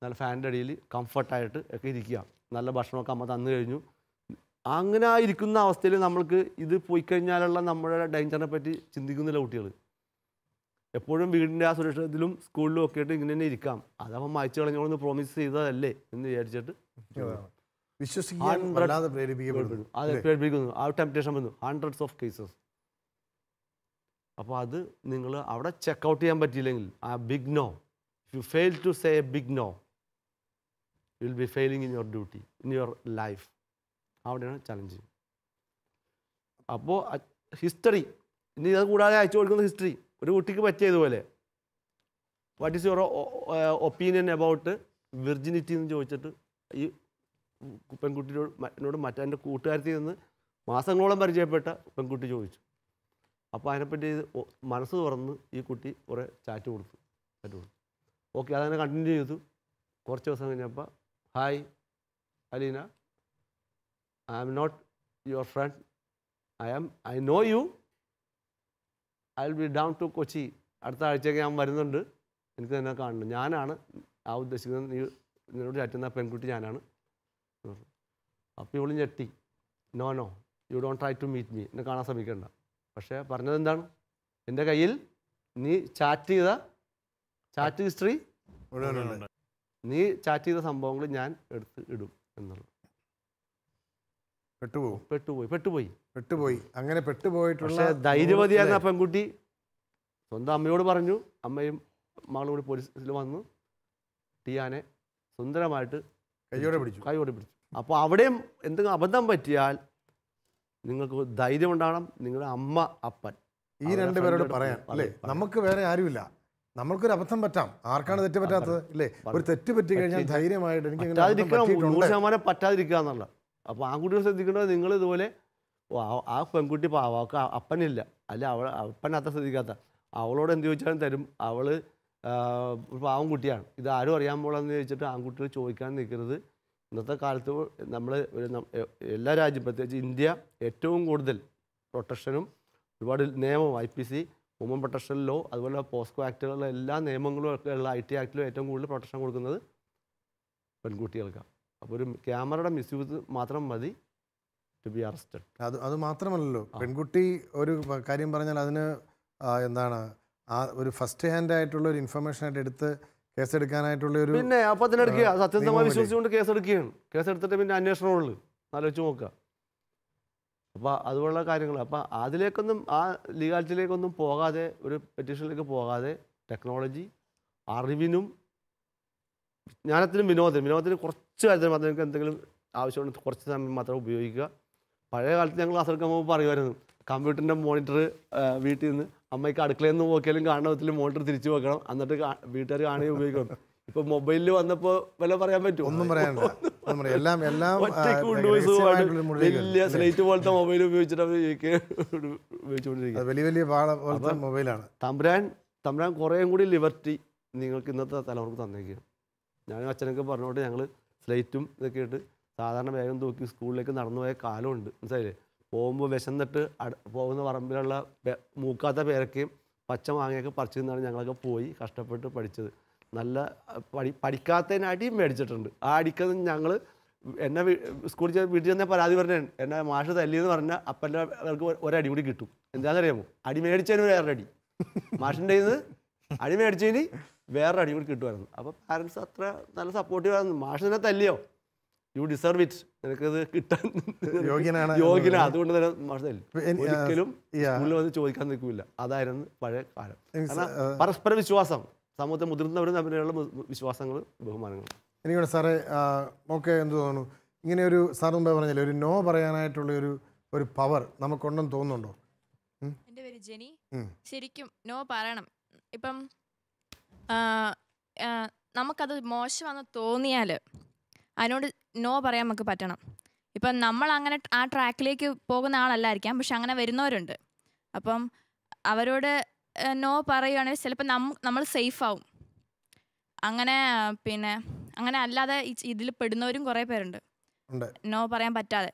നല്ല ഫാനിൻ്റെ അടിയിൽ കംഫർട്ടായിട്ട് ഒക്കെ ഇരിക്കുക, നല്ല ഭക്ഷണമൊക്കെ അമ്മ തന്നു കഴിഞ്ഞു. അങ്ങനെ ഇരിക്കുന്ന അവസ്ഥയിൽ നമ്മൾക്ക് ഇത് പോയി കഴിഞ്ഞാലുള്ള നമ്മുടെ ഡേഞ്ചറിനെ പറ്റി ചിന്തിക്കുന്നില്ല കുട്ടികൾ. എപ്പോഴും വീടിൻ്റെ ആ സുരക്ഷിതത്തിലും സ്കൂളിലും ഒക്കെ ആയിട്ട് ഇങ്ങനെ തന്നെ ഇരിക്കാം, അതവൻ മായ്ച്ചു കളഞ്ഞോളെന്ന് പ്രോമിസ് ചെയ്തതല്ലേ എന്ന് വിചാരിച്ചിട്ട് വിശ്വസിക്കാൻ വല്ലാതെ പ്രേരിപ്പിക്കപ്പെടുന്നു. അത് പേടിപ്പിക്കുന്നു, ആ ടെംപ്റ്റേഷൻ വന്നു, ഹൺഡ്രഡ്സ് ഓഫ് കേസസ്. അപ്പോൾ അത് നിങ്ങൾ അവിടെ ചെക്കൗട്ട് ചെയ്യാൻ പറ്റിയില്ലെങ്കിൽ ആ big no, if you fail to say a big no, you will be failing in your duty, in your life. അവിടെയാണ് ചലഞ്ച്. അപ്പോൾ ഹിസ്റ്ററി, ഇനി ഇത് കൂടാതെ അയച്ചു കൊടുക്കുന്ന ഹിസ്റ്ററി ഒരു കുട്ടിക്ക് പറ്റിയതുപോലെ, what is your opinion about virginity എന്ന് ചോദിച്ചിട്ട് ഈ പെൺകുട്ടിയോട് മറ്റേ കൂട്ടുകാരത്തിൽ നിന്ന് മാസങ്ങളോളം പരിചയപ്പെട്ട പെൺകുട്ടി ചോദിച്ചു. അപ്പോൾ അതിനെപ്പറ്റി മനസ്സ് തുറന്ന് ഈ കുട്ടി കുറേ ചാറ്റ് കൊടുത്തു. ഓക്കെ, അതങ്ങനെ കണ്ടിന്യൂ ചെയ്തു. കുറച്ച് ദിവസം കഴിഞ്ഞപ്പോൾ, hi Aleena, I am not your friend, I know you, I will be down to Kochi, അടുത്ത ആഴ്ചയൊക്കെ ഞാൻ വരുന്നുണ്ട്, എനിക്ക് തന്നെ കാണണം, ഞാനാണ് ആ ഉദ്ദേശിക്കുന്നത്, നിന്നോട് ചാറ്റുന്ന പെൺകുട്ടി ഞാനാണ്. അപ്പോൾ ഇവളും ഞെട്ടി, no no you don't try to meet me, എന്നെ കാണാൻ ശ്രമിക്കേണ്ട. പക്ഷേ പറഞ്ഞത് എന്താണ്, എൻ്റെ കയ്യിൽ നീ ചാറ്റ് ഹിസ്റ്ററി, നീ ചാറ്റ് ചെയ്ത സംഭവങ്ങൾ ഞാൻ എടുത്ത് ഇടും എന്നുള്ളത്. പെട്ടുപോയി. അങ്ങനെ പെട്ടുപോയിട്ടുള്ള പക്ഷേ ധൈര്യവതിയായിരുന്ന പെൺകുട്ടി സ്വന്തം അമ്മയോട് പറഞ്ഞു. അമ്മയും മകളും കൂടി പോലീസിൽ വന്നു ടിയാനെ സുന്ദരമായിട്ട് കൈയോടെ പിടിച്ചു. അപ്പോൾ അവിടെയും എന്തെങ്കിലും അബദ്ധം പറ്റിയാൽ നിങ്ങൾക്ക് ധൈര്യം ഉണ്ടാകണം. നിങ്ങളുടെ അമ്മ, അപ്പൻ, ഈ രണ്ടുപേരോട് പറയാൻ അല്ലേ, നമുക്ക് വേറെ ആരുമില്ല. നമ്മൾക്കൊരു അബദ്ധം പറ്റാം, ആർക്കാണ് തെറ്റ് പറ്റാത്തത് ഇല്ലേ? ഒരു തെറ്റ് പറ്റി കഴിഞ്ഞാൽ ധൈര്യമായിട്ട് എനിക്ക് 100% പറ്റാതിരിക്കുക എന്നുള്ള. അപ്പോൾ ആൺകുട്ടികൾ ശ്രദ്ധിക്കേണ്ടത്, നിങ്ങൾ ഇതുപോലെ ആ പെൺകുട്ടി അവൾക്ക് അപ്പനില്ല, അല്ല അപ്പൻ അത്ര ശ്രദ്ധിക്കാത്ത, അവളോട് എന്ത് ചോദിച്ചാലും തരും, അവൾ പാവം കുട്ടിയാണ്, ഇത് ആരും അറിയാൻ പോലെന്ന് ചോദിച്ചിട്ട് ആൺകുട്ടികൾ ചോദിക്കാൻ നിൽക്കരുത്. ഇന്നത്തെ കാലത്ത് നമ്മൾ എല്ലാ രാജ്യം, പ്രത്യേകിച്ച് ഇന്ത്യ, ഏറ്റവും കൂടുതൽ പ്രൊട്ടക്ഷനും ഒരുപാട് നിയമവും IPC, വുമൺ പ്രൊട്ടക്ഷൻ ലോ, അതുപോലെ പോസ്കോ ആക്ടുകളുള്ള എല്ലാ നിയമങ്ങളും ഒക്കെ ഉള്ള IT ആക്ടിലും ഏറ്റവും കൂടുതൽ പ്രൊട്ടക്ഷൻ കൊടുക്കുന്നത് പെൺകുട്ടികൾക്കാണ്. അപ്പോൾ ഒരു ക്യാമറയുടെ മിസ്യൂസ് മാത്രം മതി ടു ബി അറസ്റ്റഡ്. അത് മാത്രമല്ലല്ലോ, പെൺകുട്ടി ഒരു കാര്യം പറഞ്ഞാൽ അതിന് എന്താണ് ഒരു ഫസ്റ്റ് ഹാൻഡ് ആയിട്ടുള്ള ഒരു ഇൻഫർമേഷൻ ആയിട്ട് എടുത്ത് കേസെടുക്കാനായിട്ടുള്ള ഒരു, പിന്നെ അപ്പം തന്നെ എടുക്കുക, സത്യസന്ധമായി വിശ്വസിച്ചുകൊണ്ട് കേസെടുക്കുകയാണ്. കേസെടുത്തിട്ട് പിന്നെ അന്വേഷണമുള്ളൂ, ആലോചിച്ച് നോക്കുക. അപ്പോൾ അതുപോലുള്ള കാര്യങ്ങൾ, അപ്പോൾ അതിലേക്കൊന്നും ആ ലീഗാലിറ്റിയിലേക്കൊന്നും പോകാതെ, ഒരു പെറ്റീഷനിലേക്ക് പോകാതെ, ടെക്നോളജി അറിവിനും വിജ്ഞാനത്തിനും വിനോദത്തിന് കുറച്ച് കാര്യത്തിൽ മാത്രം നിങ്ങൾക്ക് എന്തെങ്കിലും ആവശ്യമുണ്ട്, കുറച്ച് സമയം മാത്രം ഉപയോഗിക്കുക. പഴയ കാലത്ത് ഞങ്ങൾ ക്ലാസ് എടുക്കുമ്പോൾ പറയുമായിരുന്നു, കമ്പ്യൂട്ടറിൻ്റെ മോണിറ്റർ വീട്ടിൽ നിന്ന് അമ്മയ്ക്ക് അടുക്കളയിൽ നിന്ന് നോക്കിയാലും കാണുന്ന വിധത്തിൽ മോണിറ്റർ തിരിച്ചു വെക്കണം, എന്നിട്ട് വീട്ടുകാർ കാണുകയും ഉപയോഗിക്കണം. ഇപ്പൊ മൊബൈലിൽ വന്നപ്പോൾ വല്ല പറയാൻ പറ്റും? ഒന്നും പറയാനില്ല. എല്ലാം വലിയ സ്ലേറ്റ് പോലത്തെ മൊബൈൽ ഉപയോഗിച്ചുകൊണ്ടിരിക്കുക. വലിയ മൊബൈലാണ്. തമ്പുരാൻ കുറേയും കൂടി ലിബർട്ടി നിങ്ങൾക്ക് ഇന്നത്തെ തലമുറക്ക് തന്നേക്കുക. ഞാനും അച്ഛനൊക്കെ പറഞ്ഞുകൊണ്ട് ഞങ്ങൾ സ്ലേറ്റും ഇതൊക്കെ ഇട്ട് സാധാരണ വേഗം തൂക്കി സ്കൂളിലേക്ക് നടന്നു പോയ കാലമുണ്ട്, മനസ്സിലായില്ലേ? പോകുമ്പോൾ വിശന്നിട്ട് പോകുന്ന പറമ്പിലുള്ള മൂക്കാത്ത പേരക്കയും പച്ച മാങ്ങയൊക്കെ പറിച്ചു നിന്നാണ് ഞങ്ങളൊക്കെ പോയി കഷ്ടപ്പെട്ട് പഠിച്ചത്. നല്ല പഠിക്കാത്തതിന് അടിയും മേടിച്ചിട്ടുണ്ട്. ആ അടിക്കുന്നത് ഞങ്ങൾ എന്നെ സ്കൂളിൽ വീട്ടിൽ ചെന്നാൽ പരാതി പറഞ്ഞാണ്, എന്നെ മാഷ് തല്ലിയെന്ന് പറഞ്ഞാൽ അപ്പൻ്റെ അവർക്ക് ഒരടി കൂടി കിട്ടും. എന്താണെന്നറിയാമോ? അടി മേടിച്ചതിന് വേറൊരു അടി, മാഷിൻ്റെ നിന്ന് അടി മേടിച്ചതിന് വേറൊരു അടി കൂടി കിട്ടുമായിരുന്നു. അപ്പോൾ പാരൻസ് അത്ര നല്ല സപ്പോർട്ടീവ് ആയിരുന്നു. മാഷ് തന്നെ തല്ലിയോ, യു ഡിസർവ് ഇറ്റ്, നിനക്കത് കിട്ടാൻ യോഗ്യനാ, അതുകൊണ്ട് തന്നെ മാഷ് തല്ലി. ഒരിക്കലും സ്കൂളിൽ വന്ന് ചോദിക്കാൻ നിൽക്കില്ല. അതായിരുന്നു പഴയ കാലം. കാരണം പരസ്പര വിശ്വാസം, സമൂഹത്തെ മുതിർന്നവരും തമ്മിലുള്ള വിശ്വാസങ്ങൾ, ബഹുമാനങ്ങൾ. എനിക്കവിടെ സാറേ ഓക്കെ എന്ത് തോന്നുന്നു, ഇങ്ങനെ ഒരു സാർ മുമ്പേ പറഞ്ഞില്ലേ ഒരു നോ പറയാനായിട്ടുള്ള ഒരു പവർ നമുക്കുണ്ടെന്ന് തോന്നുന്നുണ്ടോ? എൻ്റെ പേര് ജെനി. ഉം. ശരിക്കും നോ പറയണം. ഇപ്പം നമുക്കത് മോശമാണെന്ന് തോന്നിയാൽ അതിനോട് നോ പറയാൻ നമുക്ക് പറ്റണം. ഇപ്പം നമ്മൾ അങ്ങനെ ആ ട്രാക്കിലേക്ക് പോകുന്ന ആളല്ലായിരിക്കാം, പക്ഷെ അങ്ങനെ വരുന്നവരുണ്ട്. അപ്പം അവരോട് നോ പറയുകയാണെങ്കിൽ ചിലപ്പോൾ നമ്മൾ സേഫ് ആവും. അങ്ങനെ പിന്നെ അങ്ങനെ അല്ലാതെ ഇതിൽ പെടുന്നവരും കുറേ പേരുണ്ട്, ഉണ്ട്. നോ പറയാൻ പറ്റാതെ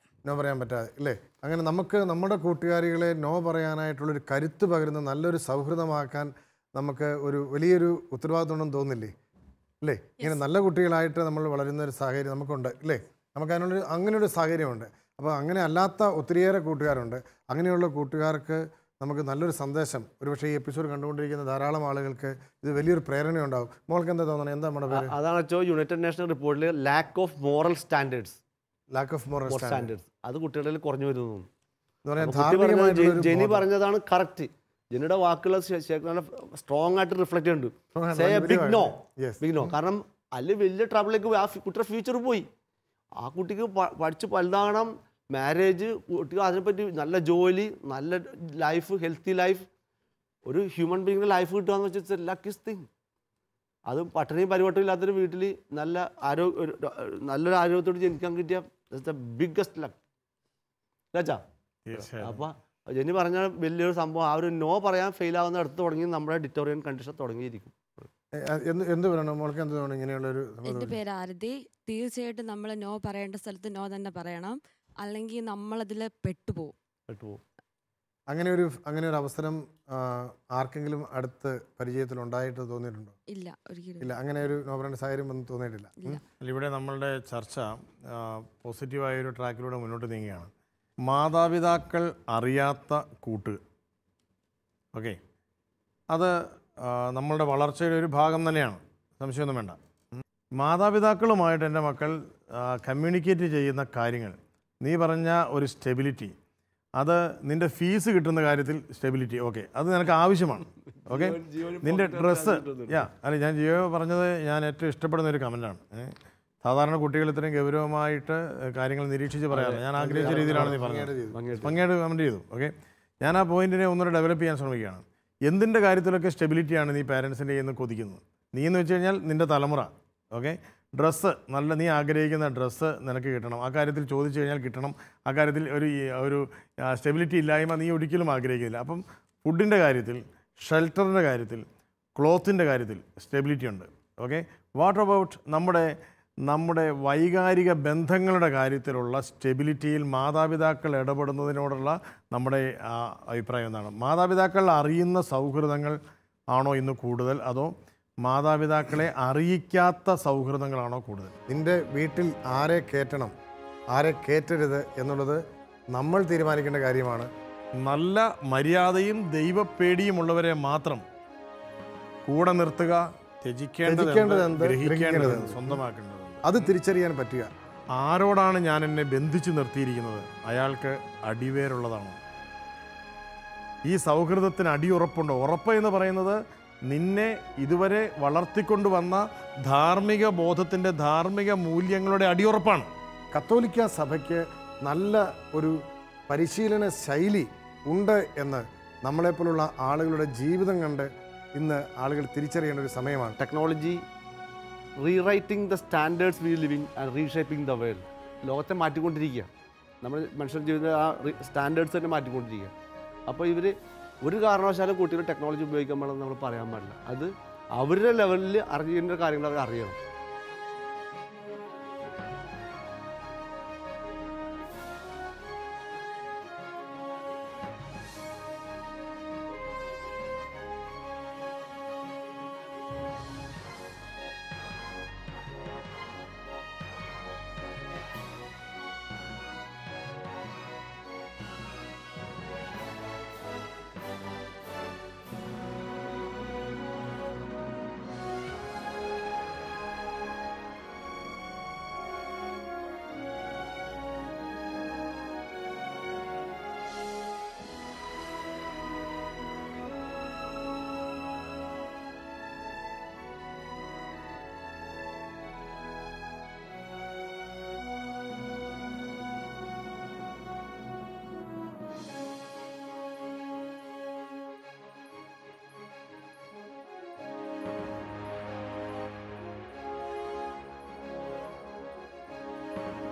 അല്ലേ? അങ്ങനെ നമുക്ക് നമ്മുടെ കൂട്ടുകാരികളെ നോ പറയാനായിട്ടുള്ളൊരു കരുത്ത് പകരുന്ന നല്ലൊരു സൗഹൃദമാക്കാൻ നമുക്ക് ഒരു വലിയൊരു ഉത്തരവാദിത്വം ഉണ്ടെന്ന് തോന്നില്ലേ? അല്ലേ? ഇങ്ങനെ നല്ല കുട്ടികളായിട്ട് നമ്മൾ വളരുന്ന ഒരു സാഹചര്യം നമുക്കുണ്ട്, അല്ലേ? നമുക്ക് അങ്ങനെയൊരു സാഹചര്യമുണ്ട്. അപ്പോൾ അങ്ങനെ അല്ലാത്ത ഒത്തിരിയേറെ കൂട്ടുകാരുണ്ട്. അങ്ങനെയുള്ള കൂട്ടുകാർക്ക് നമുക്ക് നല്ലൊരു സന്ദേശം, ഒരുപക്ഷെ ഈ എപ്പിസോഡ് കണ്ടുകൊണ്ടിരിക്കുന്ന ധാരാളം ആളുകൾക്ക് ഇത് വലിയൊരു പ്രേരണയുണ്ടാവും. മോൾക്ക് എന്താ തോന്നണം? എന്താ നമ്മുടെ പേര്? അതാണ് യുണൈറ്റഡ് നേഷൻ റിപ്പോർട്ടിൽ ലാക്ക് ഓഫ് മോറൽ സ്റ്റാൻഡേർഡ്സ് അത് കുട്ടികളിൽ കുറഞ്ഞു വരുന്നു. ജെനി പറഞ്ഞതാണ് കറക്റ്റ്. ജെനിയുടെ വാക്കുകൾ സ്ട്രോങ് ആയിട്ട് റിഫ്ലക്ട് ചെയ്യുന്നുണ്ട്. Big no. കാരണം അതിൽ വലിയ ട്രബിളിലേക്ക് പോയി, ആ കുട്ടിയുടെ ഫ്യൂച്ചർ പോയി. ആ കുട്ടിക്ക് പഠിച്ച് വലുതാകണം, മാരേജ്, കുട്ടിക്ക് അതിനെപ്പറ്റി നല്ല ജോലി, നല്ല ലൈഫ്, ഹെൽത്തി ലൈഫ്, ഒരു ഹ്യൂമൻ ബീങ്ങിൻ്റെ ലൈഫ് കിട്ടുക എന്ന് വെച്ചാൽ ലക്കിസ്റ്റ് തിങ്. അതും പട്ടിണിയും പരിവട്ടവും ഇല്ലാത്തൊരു വീട്ടിൽ നല്ലൊരു ആരോഗ്യത്തോട് ജനിക്കാൻ കിട്ടിയ ബിഗ്ഗസ്റ്റ് ലക്ക് അല്ലാ. അപ്പം ജെനി പറഞ്ഞ വലിയൊരു സംഭവം. ആ ഒരു നോ പറയാൻ ഫെയിൽ ആവുന്ന അടുത്ത് തുടങ്ങി നമ്മുടെ ഡിറ്റോറിയൻ കണ്ടീഷൻ തുടങ്ങിയിരിക്കും. എന്ത് പറയണം മോൾക്ക്? എന്ത് തോന്നുന്നു ഇങ്ങനെയുള്ളൊരു? എൻ്റെ പേര് ആരതി. തീർച്ചയായിട്ടും നമ്മൾ നോ പറയേണ്ട സ്ഥലത്ത് നോ തന്നെ പറയണം, അല്ലെങ്കിൽ നമ്മളതിൽ പെട്ടുപോകും. അങ്ങനെ ഒരു അവസരം ആർക്കെങ്കിലും അടുത്ത് പരിചയത്തിൽ ഉണ്ടായിട്ട് തോന്നിയിട്ടുണ്ടോ? ഇല്ല, ഒരിക്കലും ഇല്ല. അങ്ങനെ ഒരു നോ പറയേണ്ട സാഹചര്യം ഒന്നും തോന്നിയിട്ടില്ല. ഇവിടെ നമ്മളുടെ ചർച്ച പോസിറ്റീവായൊരു ട്രാക്കിലൂടെ മുന്നോട്ട് നീങ്ങുകയാണ്. മാതാപിതാക്കൾ അറിയാത്ത കൂട്ട്, ഓക്കെ, അത് നമ്മളുടെ വളർച്ചയുടെ ഒരു ഭാഗം തന്നെയാണ്, സംശയമൊന്നും വേണ്ട. മാതാപിതാക്കളുമായിട്ട് എൻ്റെ മക്കൾ കമ്മ്യൂണിക്കേറ്റ് ചെയ്യുന്ന കാര്യങ്ങൾ, നീ പറഞ്ഞ ഒരു സ്റ്റെബിലിറ്റി, അത് നിൻ്റെ ഫീസ് കിട്ടുന്ന കാര്യത്തിൽ സ്റ്റെബിലിറ്റി, ഓക്കെ, അത് നിനക്ക് ആവശ്യമാണ്. ഓക്കെ, നിൻ്റെ ഡ്രസ്സ്, അല്ല, ഞാൻ ജിയോ പറഞ്ഞത് ഞാൻ ഏറ്റവും ഇഷ്ടപ്പെടുന്ന ഒരു കമൻറ്റാണ്. സാധാരണ കുട്ടികൾ ഇത്രയും ഗൗരവമായിട്ട് കാര്യങ്ങൾ നിരീക്ഷിച്ച് പറയാറില്ല. ഞാൻ ആഗ്രഹിച്ച രീതിയിലാണ് നീ പറഞ്ഞത്, ഭംഗിയായിട്ട് കമൻറ്റ് ചെയ്തു. ഓക്കെ, ഞാൻ ആ പോയിന്റിനെ ഒന്നുകൂടെ ഡെവലപ്പ് ചെയ്യാൻ ശ്രമിക്കുകയാണ്. എന്തിൻ്റെ കാര്യത്തിലൊക്കെ സ്റ്റെബിലിറ്റിയാണ് നീ പാരൻസിൻ്റെ കയ്യിൽ നിന്ന് കൊതിക്കുന്നത്? നീ എന്ന് വെച്ച് കഴിഞ്ഞാൽ നിൻ്റെ തലമുറ, ഓക്കെ, ഡ്രസ്സ്, നല്ല നീ ആഗ്രഹിക്കുന്ന ഡ്രസ്സ് നിനക്ക് കിട്ടണം, ആ കാര്യത്തിൽ ചോദിച്ചു കഴിഞ്ഞാൽ കിട്ടണം, ആ കാര്യത്തിൽ ഒരു സ്റ്റെബിലിറ്റി ഇല്ലായ്മ നീ ഒരിക്കലും ആഗ്രഹിക്കുന്നില്ല. അപ്പം ഫുഡിൻ്റെ കാര്യത്തിൽ, ഷെൽട്ടറിൻ്റെ കാര്യത്തിൽ, ക്ലോത്തിൻ്റെ കാര്യത്തിൽ സ്റ്റെബിലിറ്റി ഉണ്ട്. ഓക്കെ, വാട്ട് അബൌട്ട് നമ്മുടെ വൈകാരിക ബന്ധങ്ങളുടെ കാര്യത്തിലുള്ള സ്റ്റെബിലിറ്റിയിൽ മാതാപിതാക്കൾ ഇടപെടുന്നതിനോടുള്ള നമ്മുടെ അഭിപ്രായം എന്താണ്? മാതാപിതാക്കൾ അറിയുന്ന സൗഹൃദങ്ങൾ ആണോ ഇന്ന് കൂടുതൽ, അതോ മാതാപിതാക്കളെ അറിയിക്കാത്ത സൗഹൃദങ്ങളാണോ കൂടുതൽ? നിൻ്റെ വീട്ടിൽ ആരെ കയറ്റണം, ആരെ കയറ്റരുത് എന്നുള്ളത് നമ്മൾ തീരുമാനിക്കേണ്ട കാര്യമാണ്. നല്ല മര്യാദയും ദൈവപേടിയുമുള്ളവരെ മാത്രം കൂടെ നിർത്തുക, ത്യജിക്കേണ്ടത് എന്ത്, ഗ്രഹിക്കേണ്ടത് എന്ത്, സ്വന്തമാക്കേണ്ടത് അത് തിരിച്ചറിയാൻ പറ്റുക. ആരോടാണ് ഞാൻ എന്നെ ബന്ധിച്ച് നിർത്തിയിരിക്കുന്നത്? അയാൾക്ക് അടിവേരുള്ളതാണോ? ഈ സൗഹൃദത്തിന് അടിയുറപ്പുണ്ടോ? ഉറപ്പ് എന്ന് പറയുന്നത് നിന്നെ ഇതുവരെ വളർത്തിക്കൊണ്ടുവന്ന ധാർമ്മിക ബോധത്തിൻ്റെ, ധാർമ്മിക മൂല്യങ്ങളുടെ അടിയുറപ്പാണ്. കത്തോലിക്ക സഭയ്ക്ക് നല്ല ഒരു പരിശീലന ശൈലി ഉണ്ട് എന്ന് നമ്മളെപ്പോലുള്ള ആളുകളുടെ ജീവിതം കണ്ട് ഇന്ന് ആളുകൾ തിരിച്ചറിയേണ്ട ഒരു സമയമാണ്. Technology rewriting the standards V living and reshaping the world. ലോകത്തെ മാറ്റിക്കൊണ്ടിരിക്കുക, നമ്മൾ മനുഷ്യർ ജീവിത ആ സ്റ്റാൻഡേർഡ്സ് തന്നെ മാറ്റിക്കൊണ്ടിരിക്കുക. അപ്പോൾ ഇവർ ഒരു കാരണവശാലും കുട്ടികൾ ടെക്നോളജി ഉപയോഗിക്കാൻ പാടില്ലെന്ന് നമ്മൾ പറയാൻ പാടില്ല. അത് അവരുടെ ലെവലിൽ അറിയേണ്ട കാര്യങ്ങൾ അവർ അറിയണം. നന്ദി.